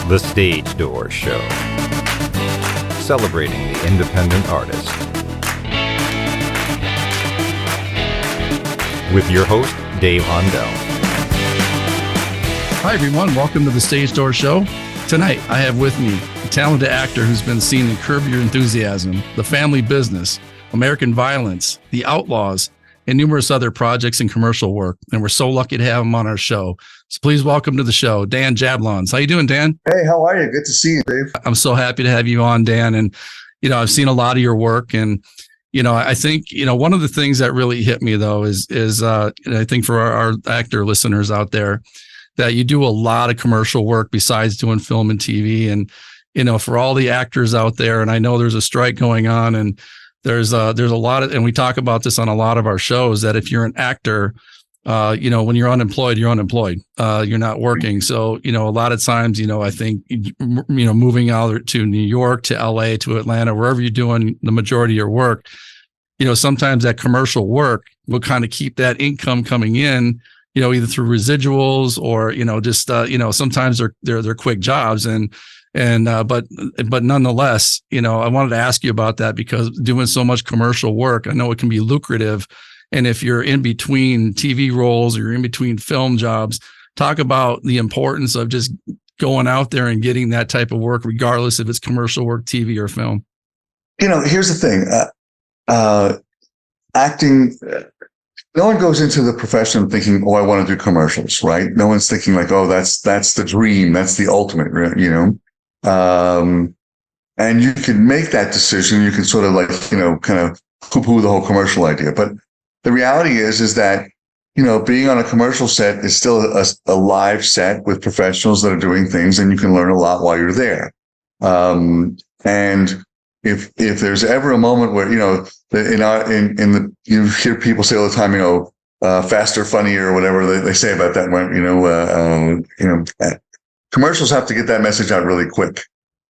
The Stage Door Show, celebrating the independent artist. With your host, Dave Hondel. Hi, everyone. Welcome to The Stage Door Show. Tonight, I have with me a talented actor who's been seen in Curb Your Enthusiasm, The Family Business, American Violence, The Outlaws, and numerous other projects and commercial work. And we're so lucky to have him on our show. So please welcome to the show, Dan Jablons. How you doing, Dan? Hey, how are you? Good to see you, Dave. I'm so happy to have you on, Dan. And, I've seen a lot of your work. And, I think, one of the things that really hit me, though, is I think for our actor listeners out there, that you do a lot of commercial work besides doing film and TV. And, for all the actors out there, and I know there's a strike going on, and there's a lot of, and we talk about this on a lot of our shows, that if you're an actor, when you're unemployed, you're not working. So, a lot of times, I think, moving out to New York, to LA, to Atlanta, wherever you're doing the majority of your work, sometimes that commercial work will kind of keep that income coming in, either through residuals or, sometimes they're quick jobs. But nonetheless, I wanted to ask you about that, because doing so much commercial work, I know it can be lucrative. And if you're in between TV roles or you're in between film jobs, talk about the importance of just going out there and getting that type of work, regardless if it's commercial work, TV or film. Here's the thing. Acting, no one goes into the profession thinking, oh, I want to do commercials, right? No one's thinking like, oh, that's the dream. That's the ultimate, and you can make that decision. You can sort of like, kind of poo-poo the whole commercial idea. But the reality is that, being on a commercial set is still a live set with professionals that are doing things, and you can learn a lot while you're there. And if there's ever a moment where, you hear people say all the time, faster, funnier, or whatever they say about that, commercials have to get that message out really quick.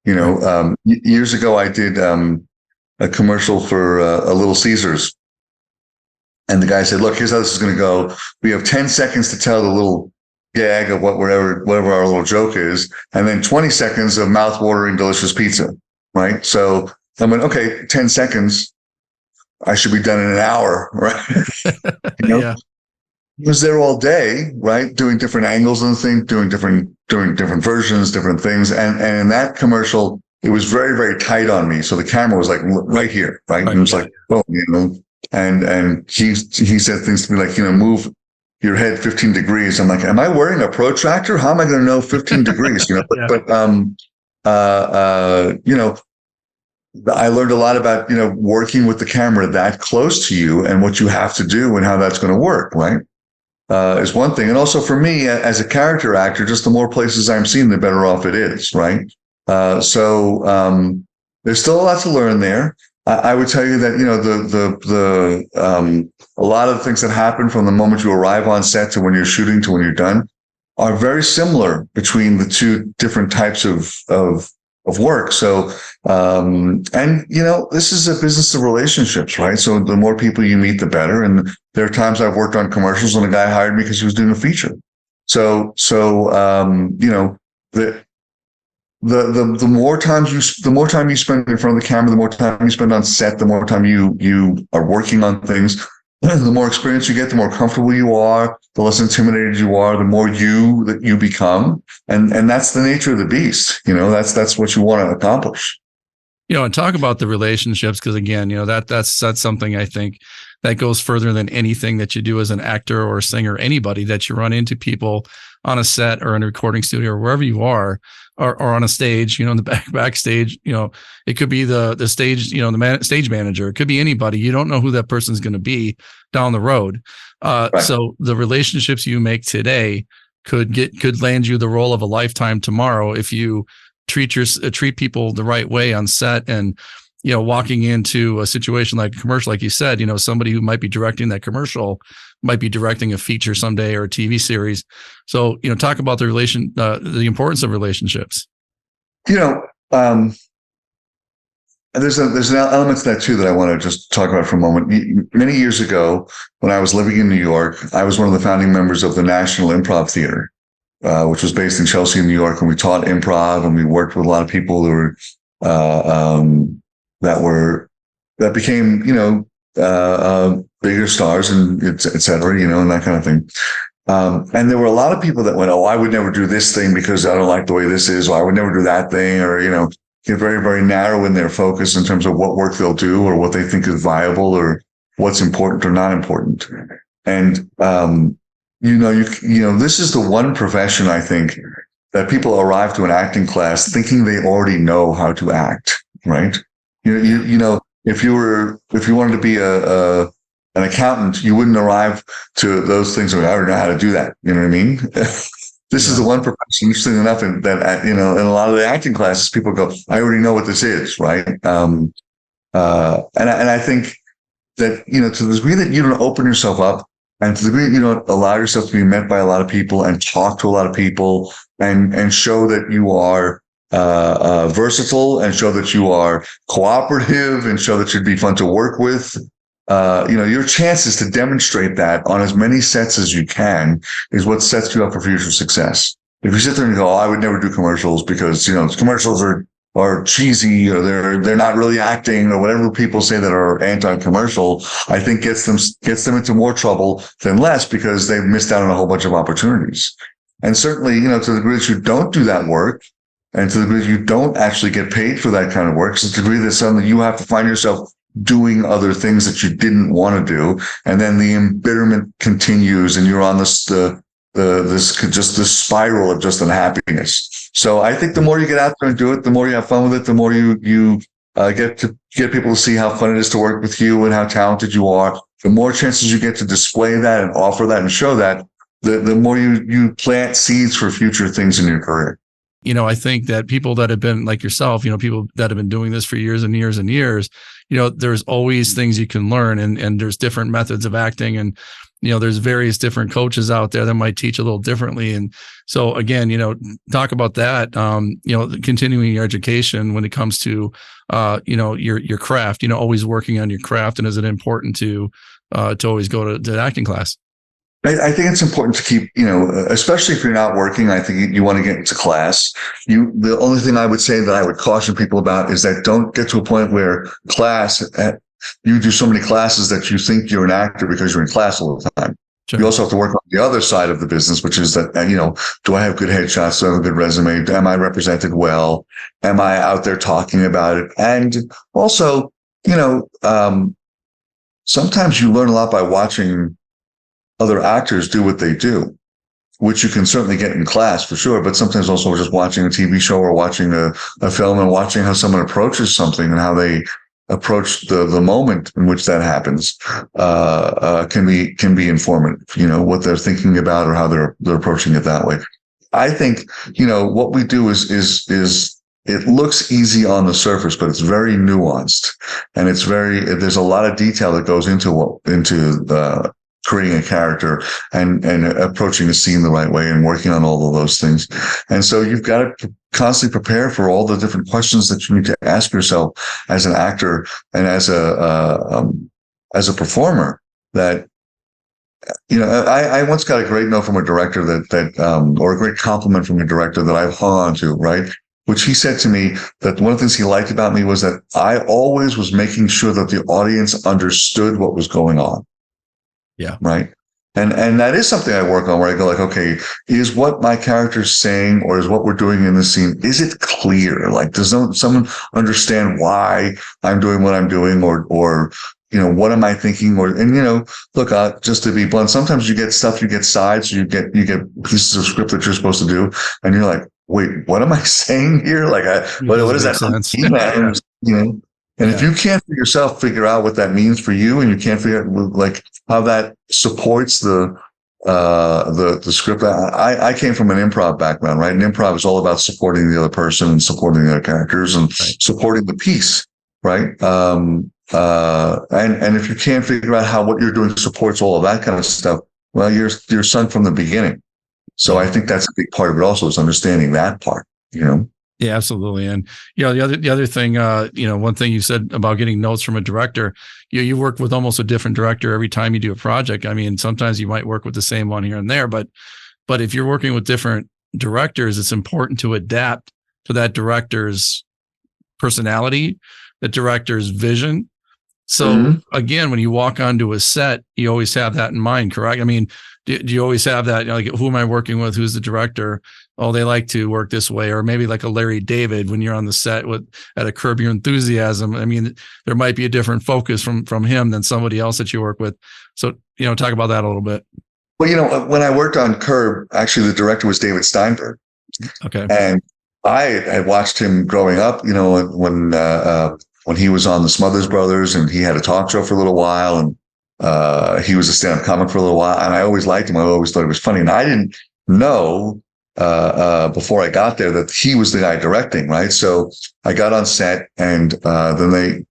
Years ago, I did a commercial for a Little Caesars. And the guy said, look, here's how this is going to go. We have 10 seconds to tell the little gag of whatever our little joke is, and then 20 seconds of mouth-watering, delicious pizza, right? So I went, okay, 10 seconds. I should be done in an hour, right? Yeah. He was there all day, right? Doing different angles on the thing, doing different versions, different things. And in that commercial, it was very, very tight on me. So the camera was like right here, right? And it was like, oh, and he said things to me like, move your head 15 degrees. I'm like, am I wearing a protractor? How am I going to know 15 degrees? But I learned a lot about, working with the camera that close to you and what you have to do and how that's going to work, right? Is one thing. And also for me as a character actor, just the more places I'm seen, the better off it is, right? So there's still a lot to learn there. I would tell you that, a lot of the things that happen from the moment you arrive on set to when you're shooting to when you're done are very similar between the two different types of work. So, this is a business of relationships, right? So the more people you meet, the better. And there are times I've worked on commercials and a guy hired me because he was doing a feature. The more time you spend in front of the camera, the more time you spend on set, the more time you are working on things, the more experience you get, the more comfortable you are, the less intimidated you are, the more that you become. And that's the nature of the beast. That's what you want to accomplish. And talk about the relationships, because again, that's something I think that goes further than anything that you do as an actor or a singer, anybody, that you run into people on a set or in a recording studio or wherever you are, or on a stage, in the backstage, it could be the stage, the stage manager, it could be anybody. You don't know who that person's going to be down the road. Right. So the relationships you make today could land you the role of a lifetime tomorrow if you treat people the right way on set. And walking into a situation like a commercial, like you said, somebody who might be directing that commercial might be directing a feature someday or a TV series. So, talk about the importance of relationships. There's an element to that too that I want to just talk about for a moment. Many years ago, when I was living in New York, I was one of the founding members of the National Improv Theater. which was based in Chelsea, New York, and we taught improv, and we worked with a lot of people that became, bigger stars and et cetera, and that kind of thing. And there were a lot of people that went, oh, I would never do this thing because I don't like the way this is, or I would never do that thing, or, get very, very narrow in their focus in terms of what work they'll do or what they think is viable or what's important or not important. And, this is the one profession, I think, that people arrive to an acting class thinking they already know how to act, right? If you wanted to be an accountant, you wouldn't arrive to those things. I already know how to do that. You know what I mean? This is the one profession, interesting enough, that in a lot of the acting classes, people go, I already know what this is, right? And I think that, to the degree that you don't open yourself up, and to the degree that you don't allow yourself to be met by a lot of people and talk to a lot of people and show that you are versatile and show that you are cooperative and show that you'd be fun to work with, your chances to demonstrate that on as many sets as you can is what sets you up for future success. If you sit there and go, oh, I would never do commercials because, commercials are cheesy or they're not really acting or whatever people say that are anti-commercial, I think gets them into more trouble than less because they've missed out on a whole bunch of opportunities. And certainly, to the degree that you don't do that work and to the degree that you don't actually get paid for that kind of work, to the degree that suddenly you have to find yourself doing other things that you didn't want to do. And then the embitterment continues and you're on this spiral of just unhappiness. So I think the more you get out there and do it, the more you have fun with it, the more you get people to see how fun it is to work with you and how talented you are. The more chances you get to display that and offer that and show that, the more you plant seeds for future things in your career. I think that people that have been like yourself, people that have been doing this for years and years and years, there's always things you can learn and there's different methods of acting and, there's various different coaches out there that might teach a little differently. And so again, talk about that, continuing your education when it comes to, your craft, always working on your craft. And is it important to always go to acting class? I think it's important to keep, especially if you're not working, I think you want to get into class. The only thing I would say that I would caution people about is that don't get to a point where you do so many classes that you think you're an actor because you're in class all the time. Sure. You also have to work on the other side of the business, which is that, do I have good headshots? Do I have a good resume? Am I represented well? Am I out there talking about it? And also, sometimes you learn a lot by watching other actors do what they do, which you can certainly get in class for sure. But sometimes also just watching a TV show or watching a film and watching how someone approaches something and how they approach the moment in which that happens can be informative. What they're thinking about or how they're approaching it that way. I think what we do is it looks easy on the surface, but it's very nuanced, and there's a lot of detail that goes into creating a character and approaching a scene the right way and working on all of those things. And so you've got to constantly prepare for all the different questions that you need to ask yourself as an actor and as a performer. That, I once got a great note from a director or a great compliment from a director that I've hung on to, right? Which he said to me that one of the things he liked about me was that I always was making sure that the audience understood what was going on. Yeah. Right. And that is something I work on where I go like, okay, is what my character's saying or is what we're doing in the scene, is it clear? Like, does someone understand why I'm doing what I'm doing or what am I thinking? Look, just to be blunt, sometimes you get sides, you get pieces of script that you're supposed to do. And you're like, wait, what am I saying here? Like, what does that mean? And if you can't figure out what that means for you, and you can't figure out like how that supports the script. I came from an improv background, right? And improv is all about supporting the other person and supporting the other characters and supporting the piece, right? And if you can't figure out how what you're doing supports all of that kind of stuff, well, you're sunk from the beginning. So I think that's a big part of it. Also, is understanding that part. Yeah, absolutely. And, the other thing, one thing you said about getting notes from a director, you work with almost a different director every time you do a project. I mean, sometimes you might work with the same one here and there, but But if you're working with different directors, it's important to adapt to that director's personality, the director's vision. So again, when you walk onto a set, you always have that in mind, correct? I mean, do you always have that, like, who am I working with? Who's the director? Oh, they like to work this way. Or maybe like a Larry David, when you're on the set at a Curb Your Enthusiasm. I mean, there might be a different focus from him than somebody else that you work with. So, talk about that a little bit. Well, when I worked on Curb, actually the director was David Steinberg. Okay. And I had watched him growing up, when he was on the Smothers Brothers, and he had a talk show for a little while, and he was a stand-up comic for a little while, and I always liked him. I always thought he was funny, and I didn't know before I got there that he was the guy directing, right? So I got on set, and then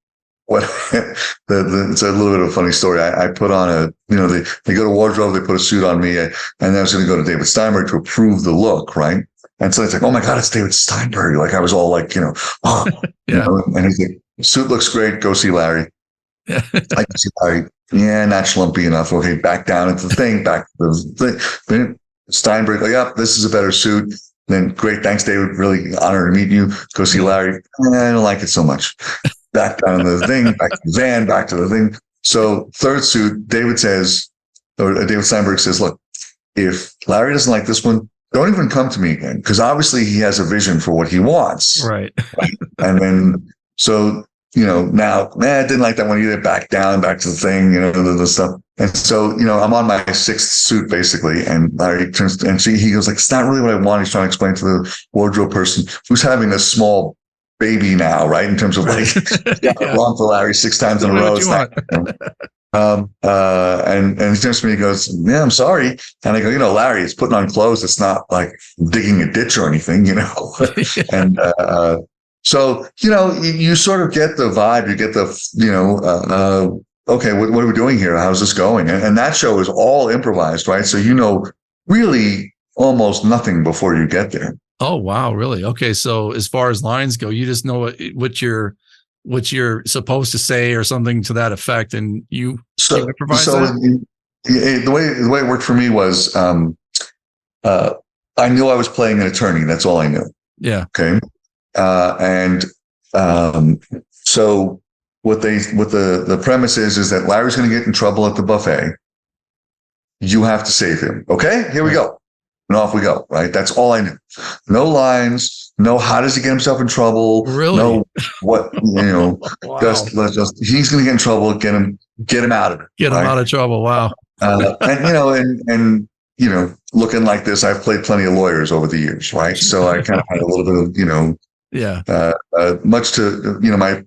it's a little bit of a funny story. I put on they go to wardrobe, they put a suit on me, and then I was going to go to David Steinberg to approve the look, right? And so it's like, oh my God, it's David Steinberg. Like I was all like, oh, and he's like, suit looks great. Go see Larry. I can see Larry. Yeah, not schlumpy enough. Okay, back down into the thing. Back to the thing. Then Steinberg, like, yep, this is a better suit. Then great, thanks, David. Really honored to meet you. Go see Larry. I don't like it so much. Back down to the thing. Back to the van. Back to the thing. So third suit, David Steinberg says, look, if Larry doesn't like this one, don't even come to me again, because obviously he has a vision for what he wants. Right. And then, so, now, I didn't like that one either. Back down, back to the thing, the stuff. And so, I'm on my sixth suit basically. And Larry turns and he goes like, it's not really what I want. He's trying to explain to the wardrobe person who's having a small baby now, right? In terms of like, wrong for Larry 6 times in a row. And he turns to me and goes, yeah, I'm sorry. And I go, Larry is putting on clothes. It's not like digging a ditch or anything, And so, you sort of get the vibe, you get the, okay, what are we doing here? How's this going? And that show is all improvised, right? So, really almost nothing before you get there. Oh, wow. Really? Okay. So as far as lines go, you just know what you're supposed to say or something to that effect, and you improvise that? The way it worked for me was I knew I was playing an attorney. That's all I knew. Yeah. Okay. So what the premise is that Larry's going to get in trouble at the buffet. You have to save him. Okay, here we go. And off we go, right? That's all I knew. No lines, no how does he get himself in trouble? Really? No what, Wow. just he's going to get in trouble, get him out of it. Get him out of trouble. Wow. And looking like this, I've played plenty of lawyers over the years, right? So I kind of had a little bit of, much to, my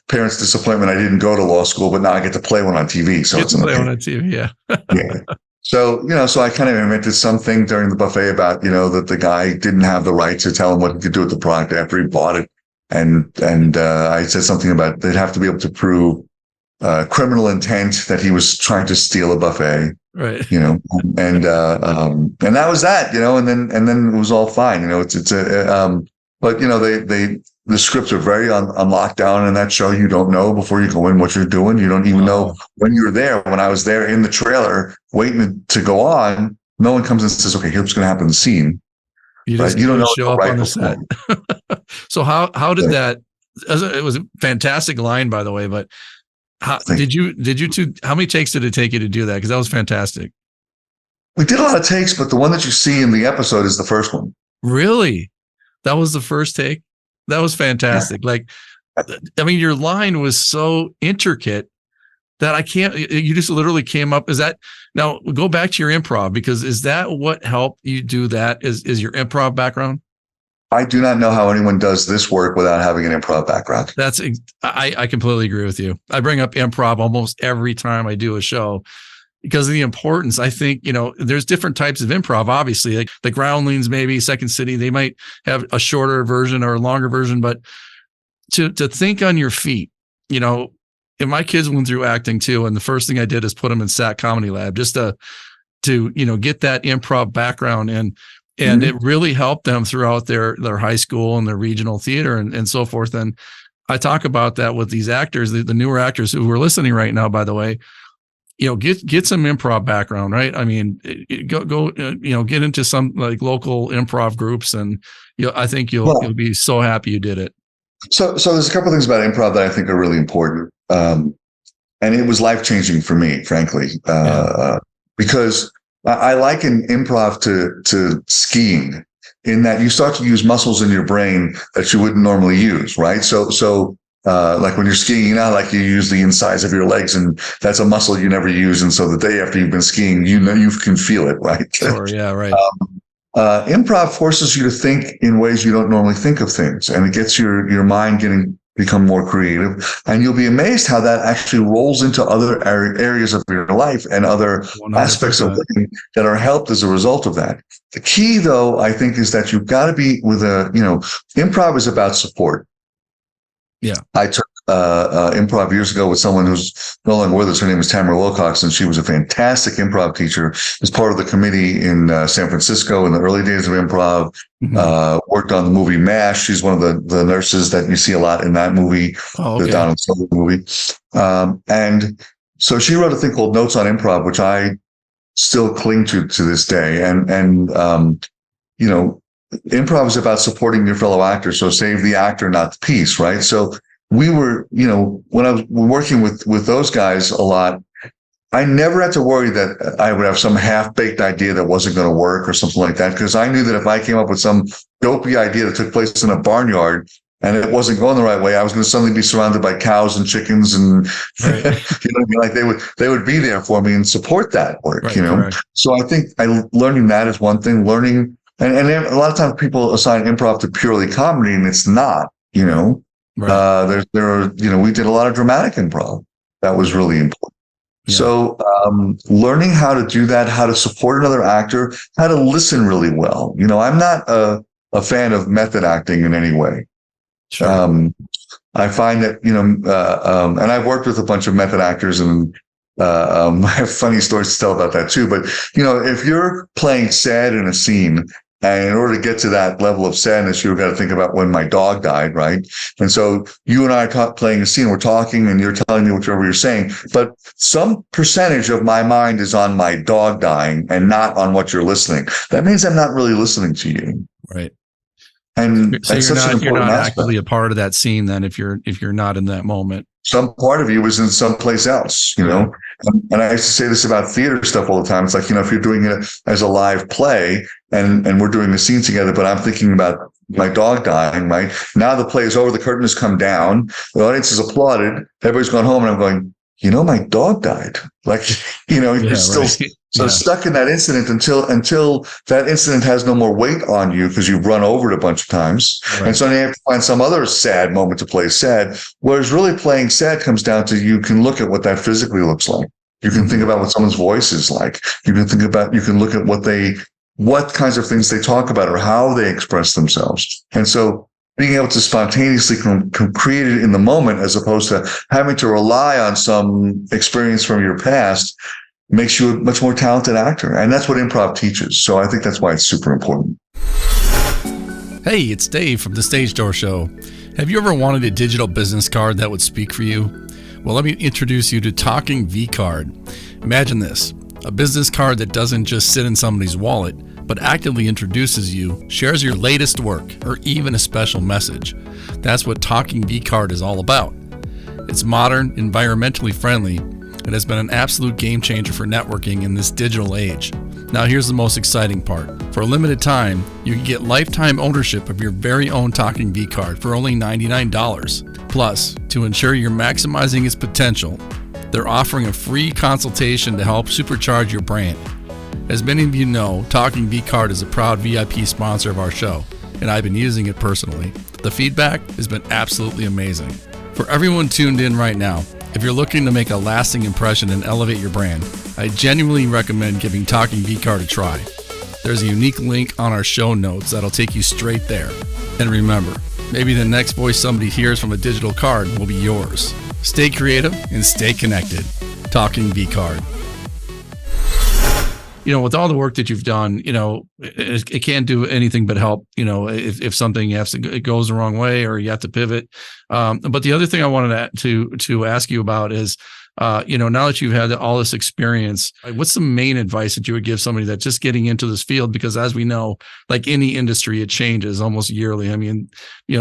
parents' disappointment, I didn't go to law school, but now I get to play one on TV. So it's play one on TV. Yeah. Yeah. So, so I kind of invented something during the buffet about, that the guy didn't have the right to tell him what he could do with the product after he bought it. And I said something about they'd have to be able to prove criminal intent that he was trying to steal a buffet. Right. And that was that, and then it was all fine. But the scripts are very on lockdown in that show. You don't know before you go in what you're doing. You don't even know when you're there. When I was there in the trailer waiting to go on, no one comes and says, okay, here's what's going to happen in the scene. You just don't show up on the set. So how did that, it was a fantastic line, by the way, but how many takes did it take you to do that? Because that was fantastic. We did a lot of takes, but the one that you see in the episode is the first one. Really? That was the first take? That was fantastic. Yeah. Like, your line was so intricate that you just literally came up. Is that, now go back to your improv, because is that what helped you do that? Is your improv background? I do not know how anyone does this work without having an improv background. I completely agree with you. I bring up improv almost every time I do a show because of the importance. I think, there's different types of improv, obviously, like the Groundlings, maybe Second City, they might have a shorter version or a longer version, but to think on your feet, and my kids went through acting too. And the first thing I did is put them in SAT Comedy Lab just to get that improv background. And it really helped them throughout their high school and their regional theater and so forth. And I talk about that with these actors, the newer actors who are listening right now, by the way. get some improv background, right? I mean, go get into some like local improv groups, and I think you'll be so happy you did it. So there's a couple of things about improv that I think are really important. And it was life-changing for me, frankly, because I liken improv to skiing, in that you start to use muscles in your brain that you wouldn't normally use, right? So like when you're skiing, like you use the insides of your legs, and that's a muscle you never use. And so the day after you've been skiing, you can feel it, right? Sure, yeah, right. Improv forces you to think in ways you don't normally think of things, and it gets your mind become more creative, and you'll be amazed how that actually rolls into other areas of your life and other 100%. Aspects of living that are helped as a result of that. The key, though, I think, is that you've got to be with improv is about support. Yeah. I took improv years ago with someone who's no longer with us. Her name is Tamara Wilcox, and she was a fantastic improv teacher. Was part of the committee in San Francisco in the early days of improv. Mm-hmm. Worked on the movie MASH. She's one of the nurses that you see a lot in that movie, the Donald Sutherland movie. And so she wrote a thing called Notes on Improv, which I still cling to this day. And improv is about supporting your fellow actor. So save the actor, not the piece, right? So we were, when I was working with those guys a lot, I never had to worry that I would have some half-baked idea that wasn't going to work or something like that, because I knew that if I came up with some dopey idea that took place in a barnyard and it wasn't going the right way, I was going to suddenly be surrounded by cows and chickens, and right. Like they would be there for me and support that work, right, Right. So I think learning that is one thing. Learning, and a lot of times people assign improv to purely comedy, and it's not. Right. There are we did a lot of dramatic improv. That was really important. Yeah. So learning how to do that, how to support another actor, how to listen really well. I'm not a fan of method acting in any way. Sure. I find that, and I've worked with a bunch of method actors, and I have funny stories to tell about that too. But, if you're playing sad in a scene, and in order to get to that level of sadness, you've got to think about when my dog died, right? And so you and I are playing a scene, we're talking, and you're telling me whatever you're saying, but some percentage of my mind is on my dog dying and not on what you're listening. That means I'm not really listening to you. Right. And so you're not actively a part of that scene then, if you're not in that moment. Some part of you is in someplace else, And I used to say this about theater stuff all the time. It's like, if you're doing it as a live play and we're doing a scene together, but I'm thinking about my dog dying, right? Now the play is over, the curtain has come down, the audience has applauded, everybody's gone home, and I'm going, my dog died. Like, you're still stuck in that incident until that incident has no more weight on you because you've run over it a bunch of times. Right. And so now you have to find some other sad moment to play sad. Whereas really playing sad comes down to, you can look at what that physically looks like. You can think about what someone's voice is like. You can look at what kinds of things they talk about or how they express themselves. And so being able to spontaneously create it in the moment, as opposed to having to rely on some experience from your past, makes you a much more talented actor. And that's what improv teaches. So I think that's why it's super important. Hey, it's Dave from the Stage Door Show. Have you ever wanted a digital business card that would speak for you? Well, let me introduce you to TalkingVCard. Imagine this, a business card that doesn't just sit in somebody's wallet, but actively introduces you, shares your latest work, or even a special message. That's what TalkingVCard is all about. It's modern, environmentally friendly, and has been an absolute game changer for networking in this digital age. Now here's the most exciting part. For a limited time, you can get lifetime ownership of your very own TalkingVCard for only $99. Plus, to ensure you're maximizing its potential, they're offering a free consultation to help supercharge your brand. As many of you know, TalkingVCard is a proud VIP sponsor of our show, and I've been using it personally. The feedback has been absolutely amazing. For everyone tuned in right now, if you're looking to make a lasting impression and elevate your brand, I genuinely recommend giving TalkingVCard a try. There's a unique link on our show notes that'll take you straight there. And remember, maybe the next voice somebody hears from a digital card will be yours. Stay creative and stay connected. TalkingVCard. With all the work that you've done, it can't do anything but help, if something it goes the wrong way or you have to pivot. But the other thing I wanted to ask you about is, now that you've had all this experience, what's the main advice that you would give somebody that's just getting into this field? Because as we know, like any industry, it changes almost yearly. I mean,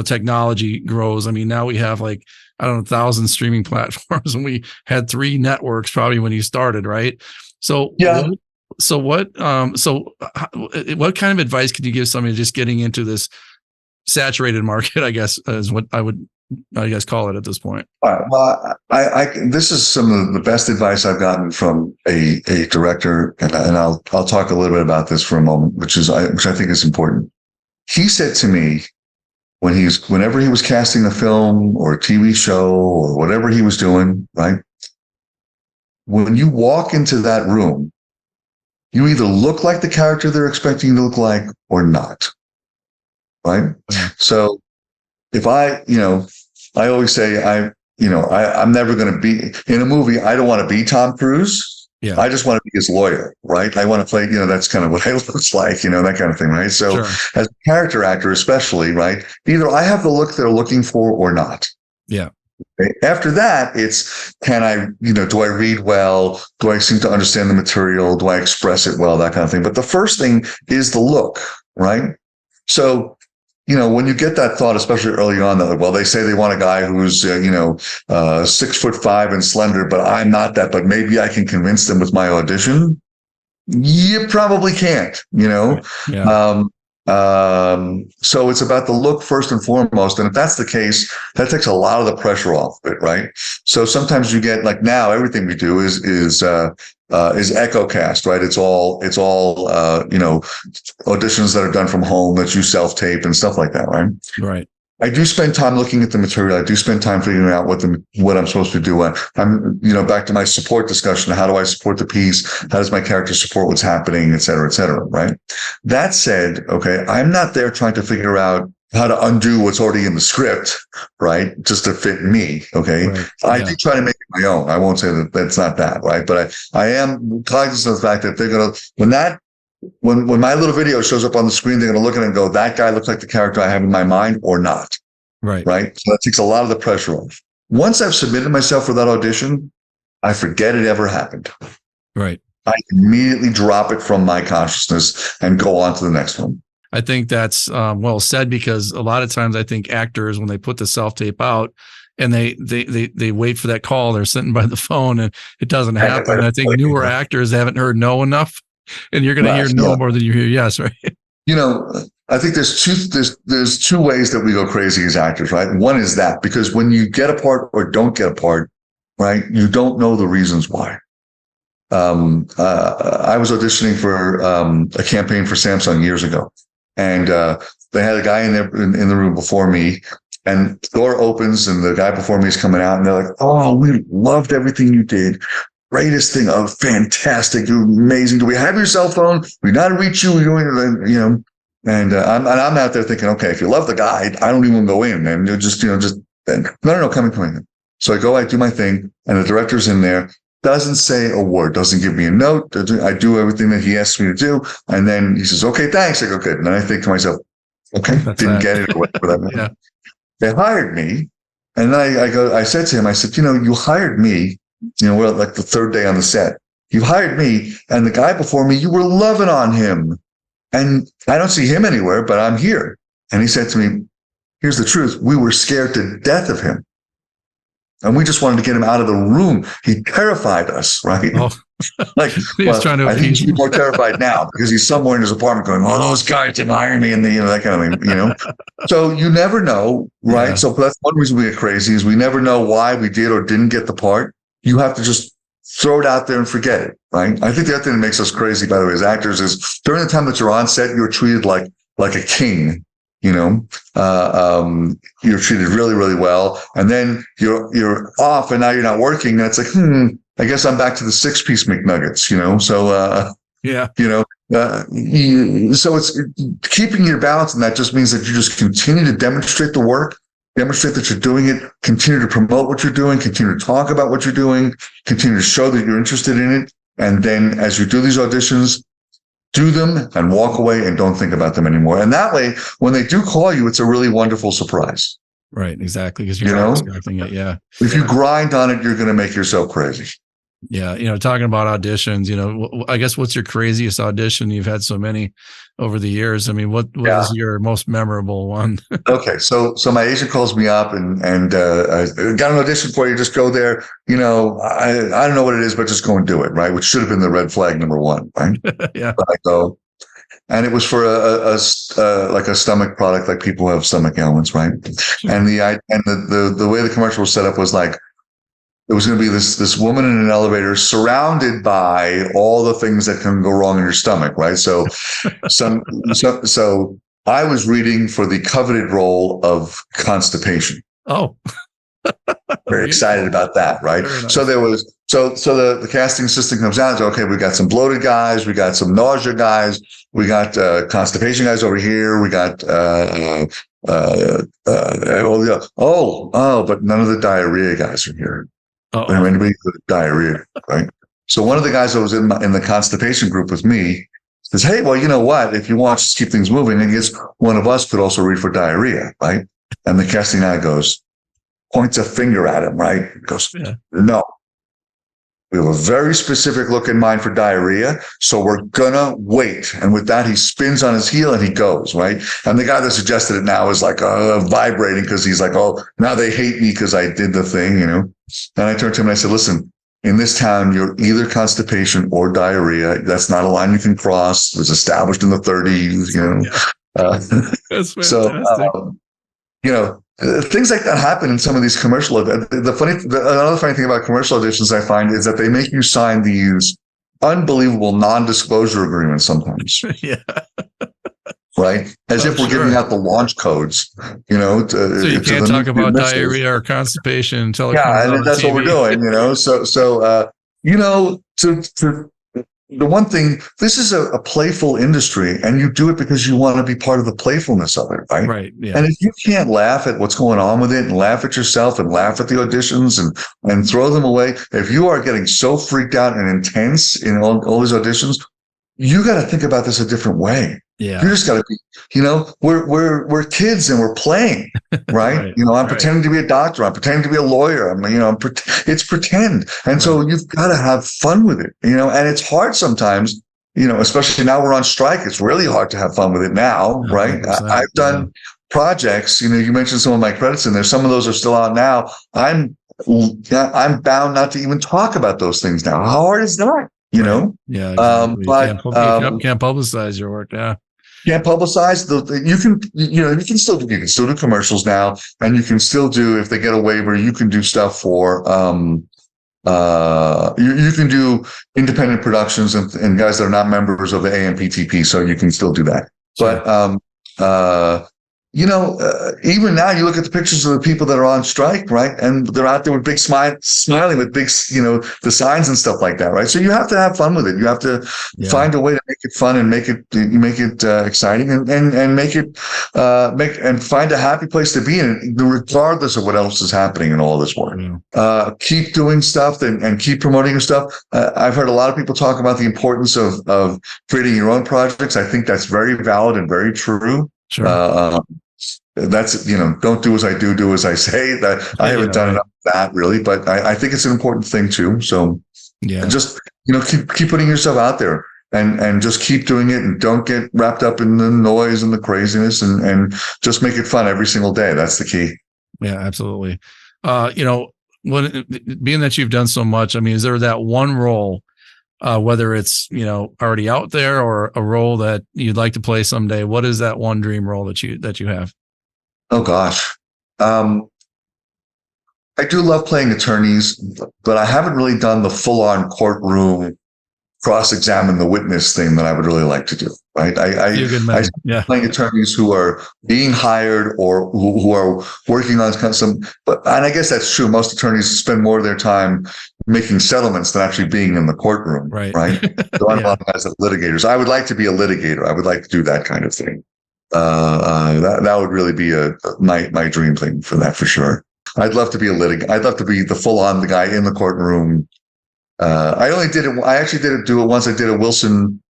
technology grows. I mean, now we have 1,000 streaming platforms, and we had 3 networks probably when you started, right? So yeah. What kind of advice could you give somebody just getting into this saturated market, I guess, is what I would call it at this point? All right. Well, this is some of the best advice I've gotten from a director, and I'll talk a little bit about this for a moment, which I think is important. He said to me whenever he was casting a film or a TV show or whatever he was doing, right? When you walk into that room, you either look like the character they're expecting you to look like or not, right? Mm-hmm. So if I always say I'm never going to be in a movie. I don't want to be Tom Cruise. Yeah. I just want to be his lawyer, right? I want to play, that's kind of what I looks like, that kind of thing, right? So sure. As a character actor, especially, right? Either I have the look they're looking for or not. Yeah. Okay? After that, it's, can I, do I read well? Do I seem to understand the material? Do I express it well? That kind of thing. But the first thing is the look, right? So, when you get that thought, especially early on, that, well, they say they want a guy who's, 6'5" and slender, but I'm not that, but maybe I can convince them with my audition. You probably can't, Yeah. So it's about the look first and foremost. And if that's the case, that takes a lot of the pressure off of it, right? So sometimes you get, like, now everything we do is echo cast, right? It's all auditions that are done from home that you self-tape and stuff like that, right? Right. I do spend time looking at the material. I do spend time figuring out what I'm supposed to do. I'm, back to my support discussion. How do I support the piece? How does my character support what's happening, et cetera, right? That said, okay, I'm not there trying to figure out how to undo what's already in the script, right? Just to fit me, okay? Right. I do try to make it my own. I won't say that that's not that, right? But I am cognizant of the fact that they're going to, when my little video shows up on the screen, they're going to look at it and go, that guy looks like the character I have in my mind or not. Right. Right. So that takes a lot of the pressure off. Once I've submitted myself for that audition, I forget it ever happened. Right. I immediately drop it from my consciousness and go on to the next one. I think that's well said, because a lot of times I think actors, when they put the self-tape out and they wait for that call, they're sitting by the phone and it doesn't happen. I think newer actors haven't heard no enough. And you're going to hear no more than you hear yes, right? I think there's two ways that we go crazy as actors, right? One is that because when you get a part or don't get a part, right, you don't know the reasons why. I was auditioning for a campaign for Samsung years ago, and they had a guy in the room before me, and the door opens, and the guy before me is coming out, and they're like, "Oh, we loved everything you did. Greatest thing, oh, fantastic, you're amazing. Do we have your cell phone? We know how to reach you, And I'm out there thinking, okay, if you love the guy, I don't even go in, and you're just no, come in. So I go, I do my thing, and the director's in there, doesn't say a word, doesn't give me a note. I do everything that he asks me to do, and then he says, okay, thanks. I go, good. And then I think to myself, okay, didn't get it or whatever. Yeah. They hired me, and then I said to him, I said, you hired me. We're like the third day on the set. You hired me, and the guy before me, you were loving on him. And I don't see him anywhere, but I'm here. And he said to me, here's the truth. We were scared to death of him. And we just wanted to get him out of the room. He terrified us, right? Oh. Trying to I think he's more terrified now because he's somewhere in his apartment going, oh, those guys didn't hire me, and that kind of thing, So you never know, right? Yeah. So that's one reason we get crazy is we never know why we did or didn't get the part. You have to just throw it out there and forget it, right? I think the other thing that makes us crazy, by the way, as actors, is during the time that you're on set, you're treated like a king. You're treated really, really well, and then you're off, and now you're not working. And it's like, I guess I'm back to the 6-piece McNuggets. So so it's keeping your balance, and that just means that you just continue to demonstrate the work. Demonstrate that you're doing it, continue to promote what you're doing, continue to talk about what you're doing, continue to show that you're interested in it. And then as you do these auditions, do them and walk away and don't think about them anymore. And that way, when they do call you, it's a really wonderful surprise. Right. Exactly. Because you're You not know, expecting it. Yeah. if you grind on it, you're going to make yourself crazy. Yeah. Talking about auditions, I guess what's your craziest audition? You've had so many over the years. I mean, what is your most memorable one? Okay. So my agent calls me up and I got an audition for you. Just go there. I don't know what it is, but just go and do it. Right. Which should have been the red flag number one. Right. Yeah. But I go, and it was for like a stomach product, like people who have stomach ailments. Right. Sure. And the way the commercial was set up was like, it was going to be this woman in an elevator surrounded by all the things that can go wrong in your stomach, right? So I was reading for the coveted role of constipation. Oh, very excited about that, right? Nice. So the casting assistant comes down and says, okay, we got some bloated guys, we got some nausea guys, we got constipation guys over here, we got but none of the diarrhea guys are here. Anybody with diarrhea, right? So one of the guys that was in the constipation group with me says, hey, well, you know what? If you want to keep things moving, I guess one of us could also read for diarrhea, right? And the casting guy points a finger at him, right? Goes, no. We have a very specific look in mind for diarrhea, so we're gonna wait. And with that, he spins on his heel and he goes, right? And the guy that suggested it now is like vibrating because he's like, oh, now they hate me because I did the thing, And I turned to him and I said, listen, in this town, you're either constipation or diarrhea. That's not a line you can cross. It was established in the 30s, That's fantastic. Things like that happen in some of these commercial. Another funny thing about commercial auditions I find is that they make you sign these unbelievable non-disclosure agreements sometimes. Yeah. Right? As if we're giving out the launch codes, so you can't talk about diarrhea or constipation until it comes out on that's TV. what we're doing, the one thing, this is a playful industry, and you do it because you want to be part of the playfulness of it, right? Right. Yeah. And if you can't laugh at what's going on with it and laugh at yourself and laugh at the auditions and throw them away, if you are getting so freaked out and intense in all these auditions, you got to think about this a different way. Yeah. You just got to be, we're kids and we're playing, right? Right. I'm pretending to be a doctor. I'm pretending to be a lawyer. It's pretend. And so you've got to have fun with it, and it's hard sometimes, especially now we're on strike. It's really hard to have fun with it now, right? I've done projects, you mentioned some of my credits in there. Some of those are still out now. I'm bound not to even talk about those things now. How hard is that? Yeah, exactly. But can't publicize your work. Yeah, can't publicize. You can still do commercials now, and you can still do, if they get a waiver, you can do stuff for you can do independent productions and guys that are not members of the AMPTP, so you can still do that. Sure. But even now, you look at the pictures of the people that are on strike, right? And they're out there with big smiling with big, the signs and stuff like that, right? So you have to have fun with it. You have to find a way to make it fun and make it exciting and make it and find a happy place to be in, regardless of what else is happening in all this work. Yeah. Keep doing stuff and keep promoting your stuff. I've heard a lot of people talk about the importance of creating your own projects. I think that's very valid and very true. Sure. That's, don't do as I do as I say. That I haven't done enough of that really, but I think it's an important thing too. So just, keep putting yourself out there and just keep doing it, and don't get wrapped up in the noise and the craziness, and just make it fun every single day. That's the key. Yeah, absolutely. Being that you've done so much, I mean, is there that one role, whether it's, already out there or a role that you'd like to play someday? What is that one dream role that you have? Oh gosh. I do love playing attorneys, but I haven't really done the full-on courtroom cross-examine the witness thing that I would really like to do. Right. I playing attorneys who are being hired or who are working on and I guess that's true. Most attorneys spend more of their time making settlements than actually being in the courtroom. Right. There aren't a lot of guys that are litigators. I would like to be a litigator. I would like to do that kind of thing. That would really be my dream thing for that, for sure. I'd love to be a litigator. I'd love to be the full-on the guy in the courtroom. I actually did do it once. I did a Wilson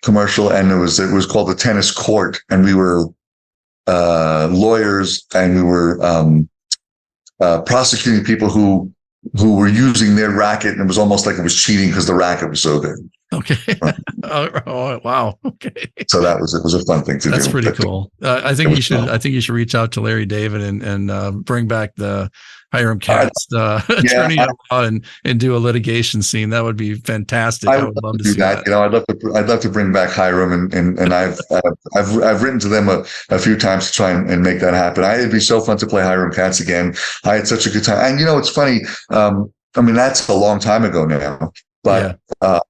commercial, and it was called the tennis court, and we were lawyers, and we were prosecuting people who were using their racket, and it was almost like it was cheating because the racket was so good. Okay. Oh, wow. Okay. So it was a fun thing to do. That's pretty cool. I think you should reach out to Larry David and bring back the Hiram Katz attorney and do a litigation scene. That would be fantastic. I would love to see that. I'd love to bring back Hiram, and I've written to them a few times to try and make that happen. It'd be so fun to play Hiram Katz again. I had such a good time. And it's funny. That's a long time ago now. But I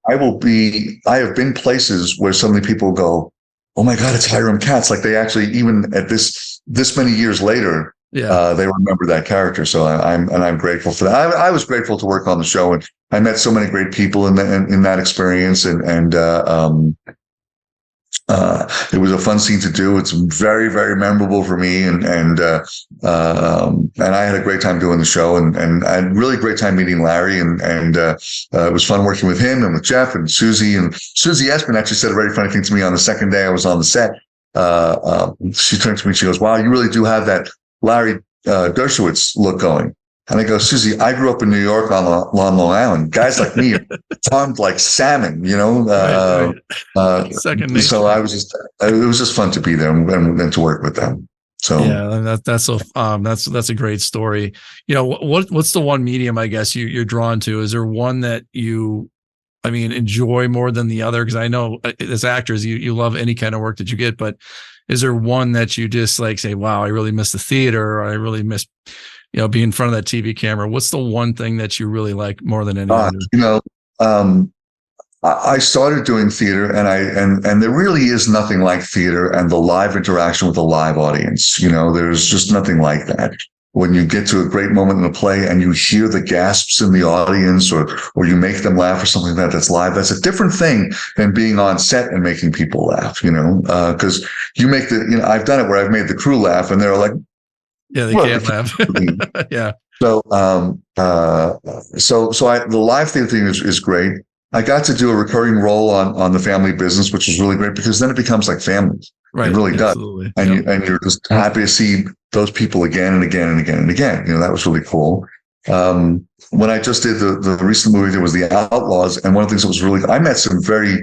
have been places where suddenly people go, "Oh my God, it's Hiram Katz!" Like they actually, even at this many years later, they remember that character. So I'm grateful for that. I was grateful to work on the show, and I met so many great people in that experience, and it was a fun scene to do. It's very, very memorable for me, and I had a great time doing the show, and I had a really great time meeting Larry, and it was fun working with him and with Jeff and Susie. And Susie Essman actually said a very funny thing to me on the second day I was on the set. She turned to me, she goes, "Wow, you really do have that Larry Dershowitz look going." And I go, "Susie, I grew up in New York on Long Island. Guys like me are farmed like salmon, Right. Second nature. So it was just fun to be there and to work with them. So yeah, that's a great story. What's the one medium I guess you're drawn to? Is there one that you, enjoy more than the other? Because I know as actors, you love any kind of work that you get, but is there one that you just like say, "Wow, I really miss the theater," or "I really miss be in front of that TV camera"? What's the one thing that you really like more than any other? I started doing theater, and there really is nothing like theater and the live interaction with a live audience. There's just nothing like that. When you get to a great moment in a play and you hear the gasps in the audience, or you make them laugh or something like that's live, that's a different thing than being on set and making people laugh, because you make I've done it where I've made the crew laugh and they're like, yeah, they can't laugh. Yeah. So, the live theater thing is great. I got to do a recurring role on The Family Business, which was really great because then it becomes like family. Right. It really does. And you're just happy to see those people again and again and again and again. That was really cool. When I just did the recent movie, there was The Outlaws. And one of the things that was really, I met some very,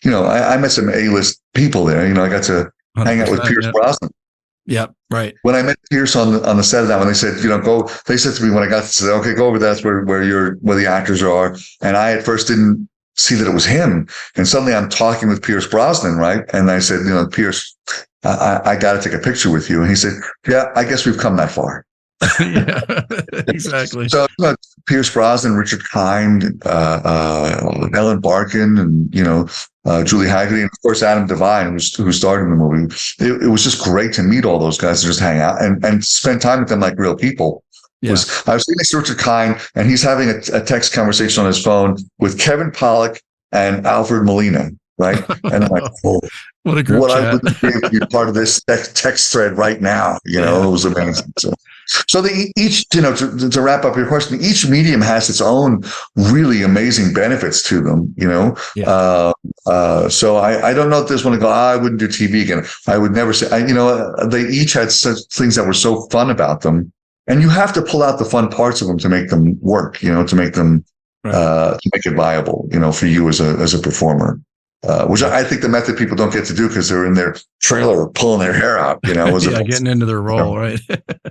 I met some A-list people there. I got to hang out with Pierce Brosnan. Yep. Right. When I met Pierce on the set of that one, they said, go. They said to me when I got to say, "Okay, go over there. That's where the actors are." And I at first didn't see that it was him. And suddenly I'm talking with Pierce Brosnan, right? And I said, "Pierce, I got to take a picture with you." And he said, "Yeah, I guess we've come that far." Yeah, exactly. So Pierce Brosnan, Richard Kind, Ellen Barkin, and Julie Haggerty, and of course Adam Devine, who starred in the movie. It was just great to meet all those guys and just hang out and spend time with them like real people. I was sitting next to Richard Kind, and he's having a text conversation on his phone with Kevin Pollak and Alfred Molina. Right. And I'm like, "Oh, what a group chat. I would be part of this text thread right now." It was amazing. So each, to wrap up your question, each medium has its own really amazing benefits to them, So I don't know if there's one to go, "I wouldn't do TV again." I would never say, they each had such things that were so fun about them. And you have to pull out the fun parts of them to make them work, to make them, to make it viable, for you as a performer. Which I think the method people don't get to do because they're in their trailer pulling their hair out, getting into their role, right?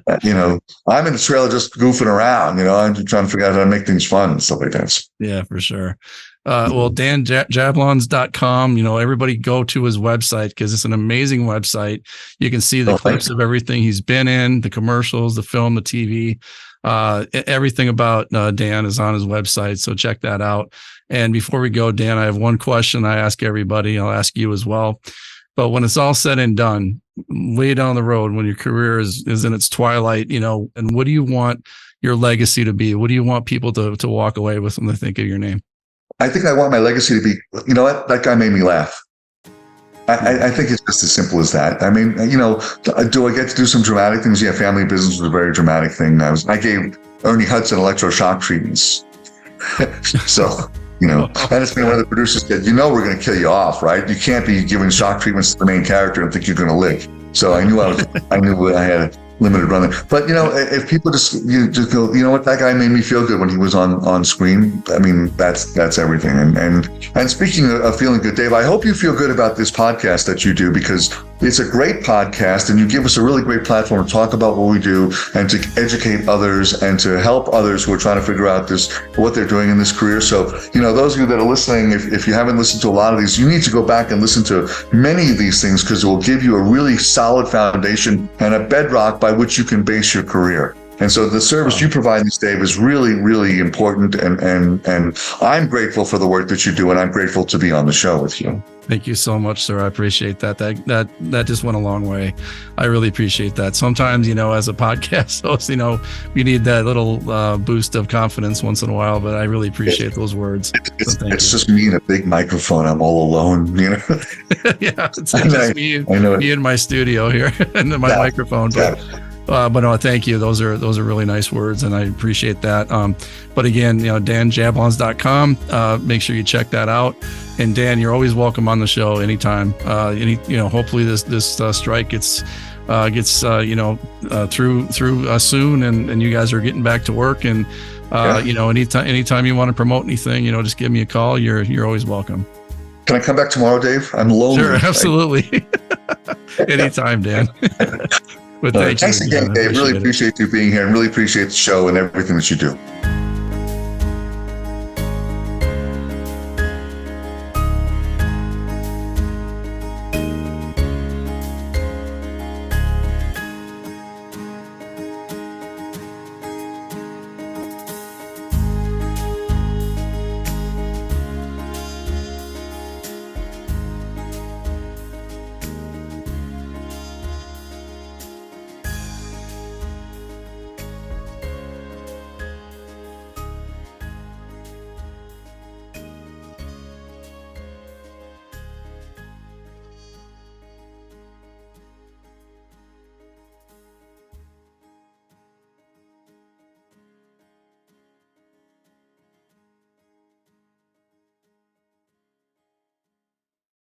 I'm in the trailer just goofing around, I'm just trying to figure out how to make things fun and stuff like that. Yeah, for sure. Well, danjablons.com, everybody go to his website because it's an amazing website. You can see the clips of everything he's been in, the commercials, the film, the TV. Everything about Dan is on his website, so check that out. And before we go, Dan, I have one question I ask everybody. I'll ask you as well. But when it's all said and done, way down the road, when your career is in its twilight, and what do you want your legacy to be? What do you want people to walk away with when they think of your name? I think I want my legacy to be, what? That guy made me laugh. I think it's just as simple as that. Do I get to do some dramatic things? Yeah, Family Business was a very dramatic thing. I gave Ernie Hudson electroshock treatments. So, and it's been one of the producers said, we're going to kill you off, right? You can't be giving shock treatments to the main character and think you're going to live. So I knew I had a limited run there. But if people just go, you know what, that guy made me feel good when he was on screen. I mean, that's everything. And speaking of feeling good, Dave, I hope you feel good about this podcast that you do, because it's a great podcast and you give us a really great platform to talk about what we do and to educate others and to help others who are trying to figure out what they're doing in this career. So, those of you that are listening, if you haven't listened to a lot of these, you need to go back and listen to many of these things, because it will give you a really solid foundation and a bedrock by which you can base your career. And so the service you provide these days is really, really important. And I'm grateful for the work that you do, and I'm grateful to be on the show with you. Thank you so much, sir. I appreciate that. That just went a long way. I really appreciate that. Sometimes, as a podcast host, you need that little boost of confidence once in a while, but I really appreciate those words. It's just me and a big microphone. I'm all alone, Yeah, it's just me in my studio here and my microphone. But no, thank you. Those are really nice words, and I appreciate that. But again, danjablons.com. Make sure you check that out. And Dan, you're always welcome on the show anytime. Hopefully this strike gets through soon, and you guys are getting back to work. And anytime you want to promote anything, just give me a call. You're always welcome. Can I come back tomorrow, Dave? I'm lonely. Sure, absolutely. Anytime, Dan. But thanks again, Dave. Really appreciate you being here, and really appreciate the show and everything that you do.